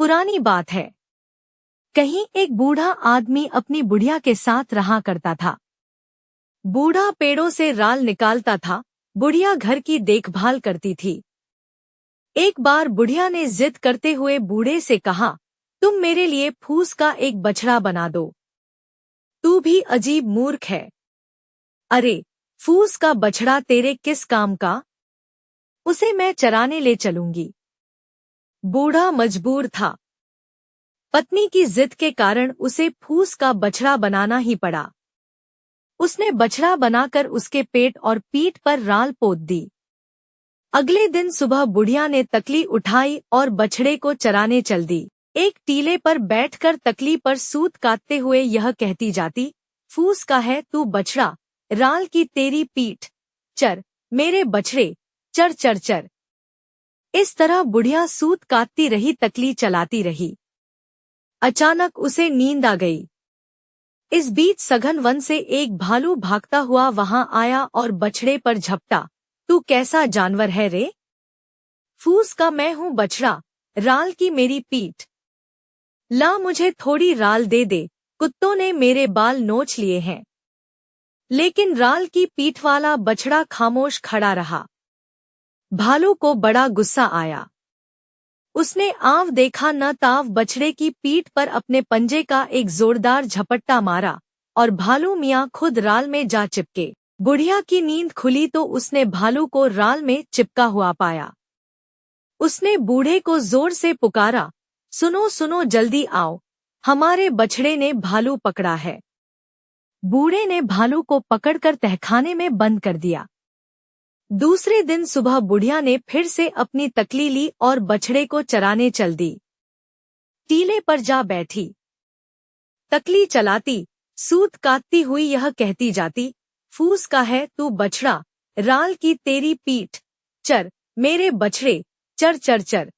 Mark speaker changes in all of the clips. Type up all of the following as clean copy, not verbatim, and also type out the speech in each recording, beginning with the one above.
Speaker 1: पुरानी बात है। कहीं एक बूढ़ा आदमी अपनी बुढ़िया के साथ रहा करता था। बूढ़ा पेड़ों से राल निकालता था, बुढ़िया घर की देखभाल करती थी। एक बार बुढ़िया ने जिद करते हुए बूढ़े से कहा, तुम मेरे लिए फूस का एक बछड़ा बना दो। तू भी अजीब मूर्ख है। अरे, फूस का बछड़ा तेरे किस काम का? उसे मैं चराने ले चलूंगी। बूढ़ा मजबूर था। पत्नी की जिद के कारण उसे फूस का बछड़ा बनाना ही पड़ा। उसने बछड़ा बनाकर उसके पेट और पीठ पर राल पोत दी। अगले दिन सुबह बुढ़िया ने तकली उठाई और बछड़े को चराने चल दी। एक टीले पर बैठकर तकली पर सूत काटते हुए यह कहती जाती, फूस का है तू बछड़ा, राल की तेरी पीठ, चर मेरे बछड़े, चर चर चर। इस तरह बुढ़िया सूत काटती रही, तकली चलाती रही। अचानक उसे नींद आ गई। इस बीच सघन वन से एक भालू भागता हुआ वहां आया और बछड़े पर झपटा। तू कैसा जानवर है रे? फूस का मैं हूँ बछड़ा, राल की मेरी पीठ। ला मुझे थोड़ी राल दे दे, कुत्तों ने मेरे बाल नोच लिए हैं। लेकिन राल की पीठ वाला बछड़ा खामोश खड़ा रहा। भालू को बड़ा गुस्सा आया। उसने आव देखा न ताव बछड़े की पीठ पर अपने पंजे का एक जोरदार झपट्टा मारा और भालू मियाँ खुद राल में जा चिपके। बुढ़िया की नींद खुली तो उसने भालू को राल में चिपका हुआ पाया। उसने बूढ़े को जोर से पुकारा, सुनो सुनो जल्दी आओ, हमारे बछड़े ने भालू पकड़ा है। बूढ़े ने भालू को पकड़कर तहखाने में बंद कर दिया। दूसरे दिन सुबह बुढ़िया ने फिर से अपनी तकली ली और बछड़े को चराने चल दी। टीले पर जा बैठी। तकली चलाती, सूत काटती हुई यह कहती जाती, फूस का है तू बछड़ा, राल की तेरी पीठ, चर मेरे बछड़े, चर चर चर।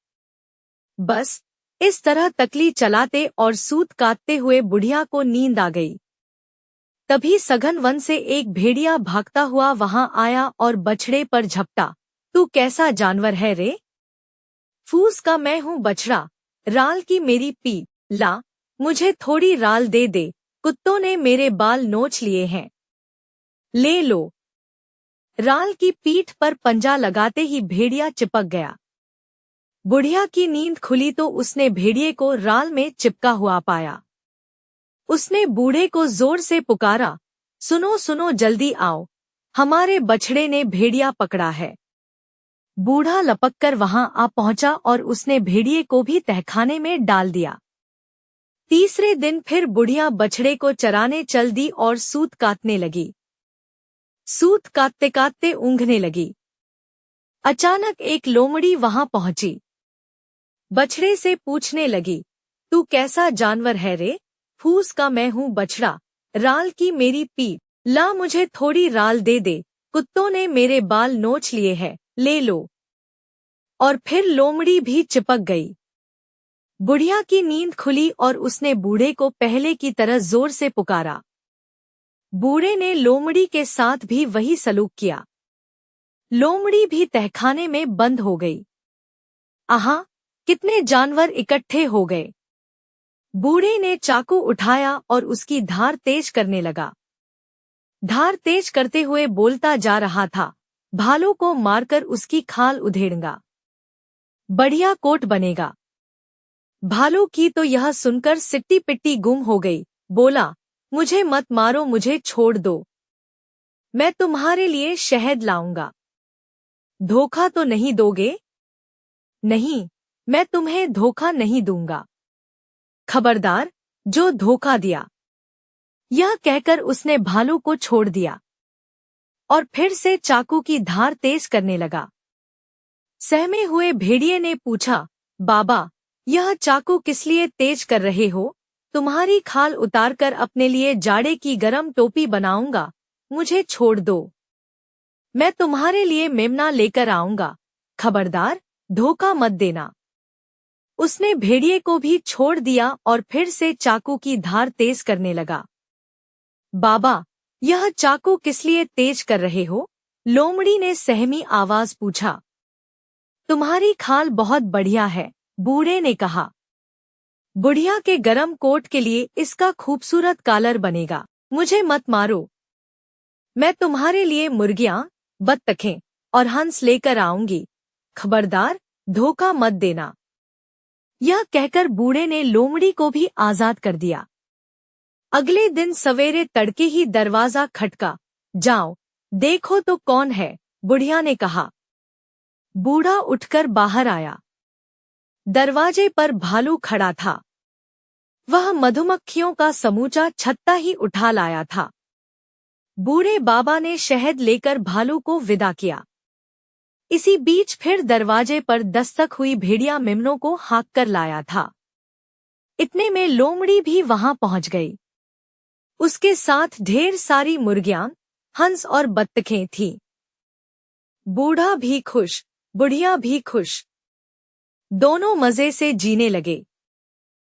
Speaker 1: बस इस तरह तकली चलाते और सूत काटते हुए बुढ़िया को नींद आ गई। तभी सघन वन से एक भेड़िया भागता हुआ वहां आया और बछड़े पर झपटा। तू कैसा जानवर है रे? फूस का मैं हूँ बछड़ा, राल की मेरी पीठ। ला मुझे थोड़ी राल दे दे, कुत्तों ने मेरे बाल नोच लिए हैं। ले लो। राल की पीठ पर पंजा लगाते ही भेड़िया चिपक गया। बुढ़िया की नींद खुली तो उसने भेड़िए को राल में चिपका हुआ पाया। उसने बूढ़े को जोर से पुकारा, सुनो सुनो जल्दी आओ, हमारे बछड़े ने भेड़िया पकड़ा है। बूढ़ा लपककर वहां आ पहुंचा और उसने भेड़िए को भी तहखाने में डाल दिया। तीसरे दिन फिर बुढ़िया बछड़े को चराने चल दी और सूत काटने लगी। सूत काटते काटते ऊँघने लगी। अचानक एक लोमड़ी वहां पहुंची। बछड़े से पूछने लगी, तू कैसा जानवर है रे? फूस का मैं हूँ बछड़ा, राल की मेरी पीठ। ला मुझे थोड़ी राल दे दे, कुत्तों ने मेरे बाल नोच लिए हैं। ले लो। और फिर लोमड़ी भी चिपक गई। बुढ़िया की नींद खुली और उसने बूढ़े को पहले की तरह जोर से पुकारा। बूढ़े ने लोमड़ी के साथ भी वही सलूक किया। लोमड़ी भी तहखाने में बंद हो गई। आहा, कितने जानवर इकट्ठे हो गए। बूढ़े ने चाकू उठाया और उसकी धार तेज करने लगा। धार तेज करते हुए बोलता जा रहा था, भालू को मारकर उसकी खाल उधेड़ूंगा, बढ़िया कोट बनेगा। भालू की तो यह सुनकर सिट्टी पिट्टी गुम हो गई। बोला, मुझे मत मारो, मुझे छोड़ दो, मैं तुम्हारे लिए शहद लाऊंगा। धोखा तो नहीं दोगे? नहीं, मैं तुम्हें धोखा नहीं दूंगा। खबरदार, जो धोखा दिया। यह कहकर उसने भालू को छोड़ दिया और फिर से चाकू की धार तेज करने लगा। सहमे हुए भेड़िए ने पूछा, बाबा, यह चाकू किस लिए तेज कर रहे हो? तुम्हारी खाल उतारकर अपने लिए जाड़े की गरम टोपी बनाऊंगा, मुझे छोड़ दो, मैं तुम्हारे लिए मेमना लेकर आऊंगा। खबरदार, धोखा मत देना। उसने भेड़िए को भी छोड़ दिया और फिर से चाकू की धार तेज करने लगा। बाबा, यह चाकू किस लिए तेज कर रहे हो? लोमड़ी ने सहमी आवाज पूछा। तुम्हारी खाल बहुत बढ़िया है, बूढ़े ने कहा। बुढ़िया के गरम कोट के लिए इसका खूबसूरत कॉलर बनेगा। मुझे मत मारो, मैं तुम्हारे लिए मुर्गियां, बत्तखें और हंस लेकर आऊंगी। खबरदार, धोखा मत देना। यह कहकर बूढ़े ने लोमड़ी को भी आजाद कर दिया। अगले दिन सवेरे तड़के ही दरवाजा खटका। जाओ, देखो तो कौन है, बुढ़िया ने कहा। बूढ़ा उठकर बाहर आया। दरवाजे पर भालू खड़ा था। वह मधुमक्खियों का समूचा छत्ता ही उठा लाया था। बूढ़े बाबा ने शहद लेकर भालू को विदा किया। इसी बीच फिर दरवाजे पर दस्तक हुई। भेड़िया मेमनों को हाँक कर लाया था। इतने में लोमड़ी भी वहां पहुंच गई। उसके साथ ढेर सारी मुर्गियां, हंस और बत्तखें थीं। बूढ़ा भी खुश, बुढ़िया भी खुश। दोनों मजे से जीने लगे।